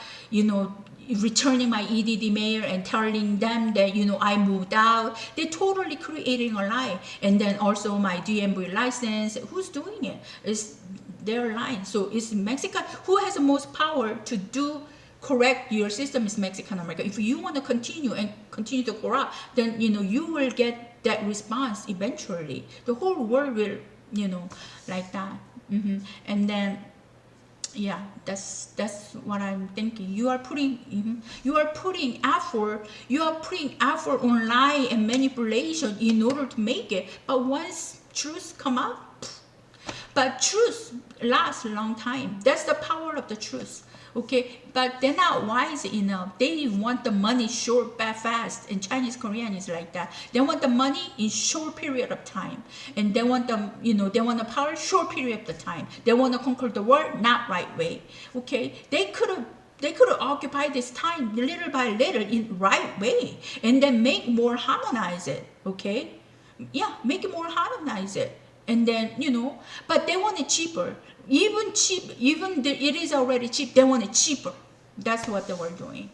returning my EDD mail and telling them that I moved out. They're totally creating a lie. And then also my DMV license, who's doing it? It's their line. So it's Mexican. Who has the most power to correct your system? Is Mexican American. If you want to continue to corrupt, then you will get that response eventually. The whole world will like that. And then that's what I'm thinking. You are putting effort on lie and manipulation in order to make it. But once truth come out, but truth lasts a long time. That's the power of the truth. Okay, but they're not wise enough. They want the money short, but fast. And Chinese Korean is like that. They want the money in short period of time, and they want they want the power short period of time. They want to conquer the world, not right way. Okay, they could have occupied this time little by little in right way, and then make more harmonize it. Okay, make it more harmonize it. And then, but they want it cheaper. It is already cheap. They want it cheaper. That's what they were doing.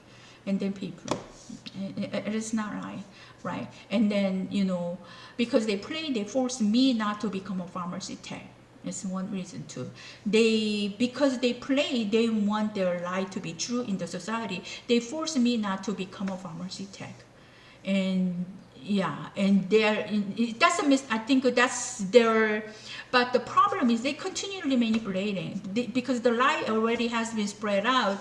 And then people, it is not right? And then, because they forced me not to become a pharmacy tech. It's one reason too. Because they want their lie to be true in the society. They forced me not to become a pharmacy tech. And and I think that's their, but the problem is they continually manipulating because the lie already has been spread out,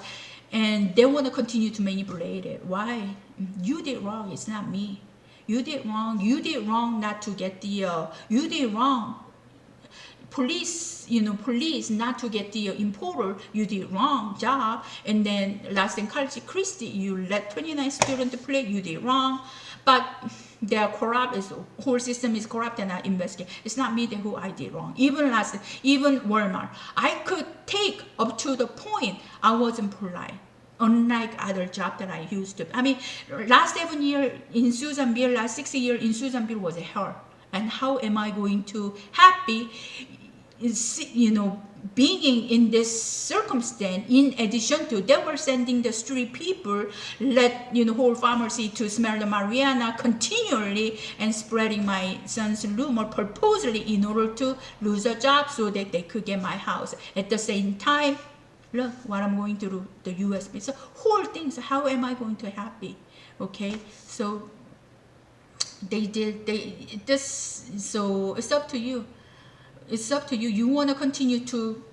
and they want to continue to manipulate it. Why? You did wrong. It's not me. You did wrong. You did wrong not to get the. You did wrong. Police not to get the importer. You did wrong job. And then last in College Christie, you let 29 students play. You did wrong, but they are corrupt. Whole system is corrupt, and I investigate. It's not me who I did wrong. Even Walmart, I could take up to the point I wasn't polite. Unlike other jobs that I used to. I mean, last 7 years in SUSANVILLE, last 6 years in SUSANVILLE was a hell. And how am I going to happy? Being in this circumstance, in addition to they were sending the street people, whole pharmacy to smell the marijuana continually and spreading my son's rumor purposely in order to lose a job so that they could get my house. At the same time, look what I'm going to do, the USB. So whole things, how am I going to happy? Okay, so so it's up to you. It's up to you. You want to continue to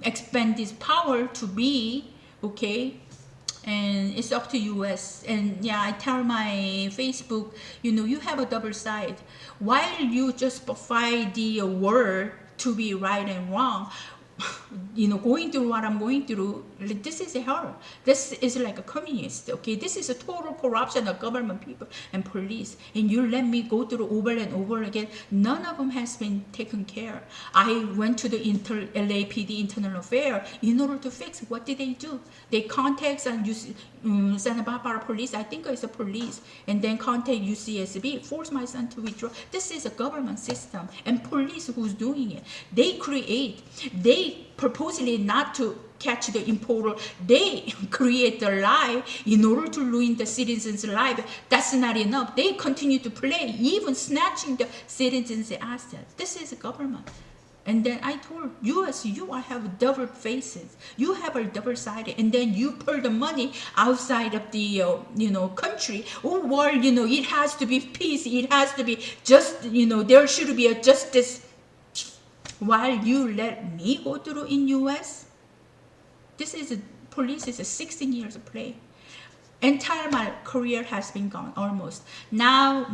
expand this power to be, okay? And it's up to US. And I tell my Facebook, you have a double side. While you justify the word to be right and wrong, going through what I'm going through, this is hell. This is like a communist, okay? This is a total corruption of government, people, and police. And you let me go through over and over again. None of them has been taken care. I went to the LAPD Internal Affairs in order to fix. What did they do? They contact and Santa Barbara police, I think it's a police, and then contact UCSB, force my son to withdraw. This is a government system, and police who's doing it. They purposely not to catch the importer. They create the lie in order to ruin the citizens' life. That's not enough. They continue to play, even snatching the citizens' assets. This is a government. And then I told US, you have double faces. You have a double sided, and then you pull the money outside of the country. Oh, well, it has to be peace. It has to be just, there should be a justice. While you let me go through in US, police is a 16 years of play. Entire my career has been gone almost. Now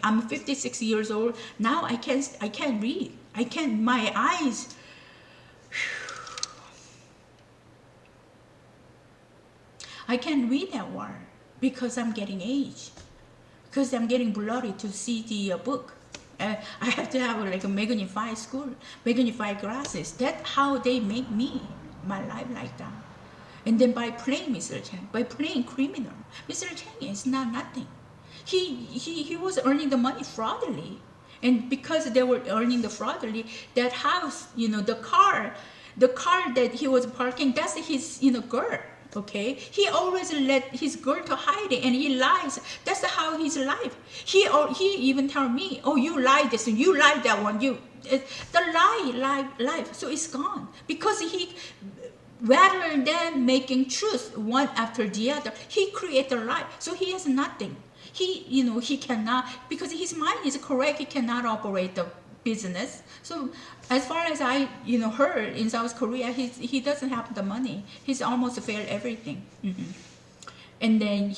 I'm 56 years old. Now I can't read. My eyes. I can't read that word because I'm getting age. Because I'm getting blurry to see the book. I have to have like a magnified glasses. That's how they make my life like that. And then by playing Mr. Chang, by playing criminal, Mr. Chang is not nothing. He was earning the money fraudulently. And because they were earning the fraudulently, that house, the car that he was parking, that's his, girl. Okay, he always let his girl to hide it, and he lies. That's how his life. He even tell me, oh, you lied this and you lied that one. The life. So it's gone because rather than making truth one after the other, he created a lie. So he has nothing. He cannot, because his mind is correct. He cannot operate the business. So as far as I heard in South Korea, he doesn't have the money. He's almost failed everything. And then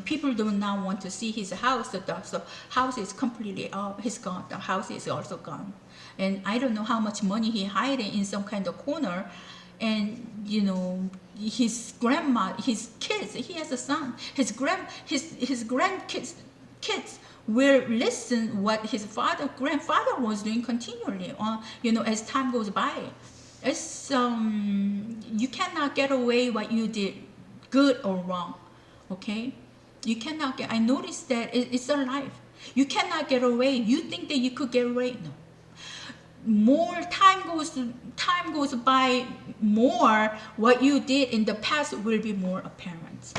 people do not want to see his house. So house is completely he's gone. The house is also gone. And I don't know how much money he hiding in some kind of corner. And his grandma, his kids, he has a son. His grandkids will listen what his grandfather was doing continually on, as time goes by. It's you cannot get away what you did, good or wrong. Okay, you cannot get. I noticed that it's a life. You cannot get away. You think that you could get away? No. More time goes by, more what you did in the past will be more apparent.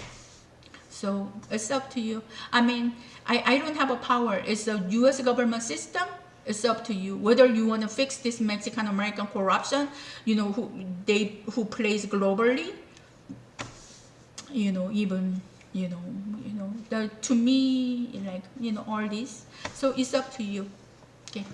So it's up to you. I mean, I don't have a power. It's a U.S. government system. It's up to you whether you want to fix this Mexican American corruption. Who plays globally. To me, like all this. So it's up to you. Okay.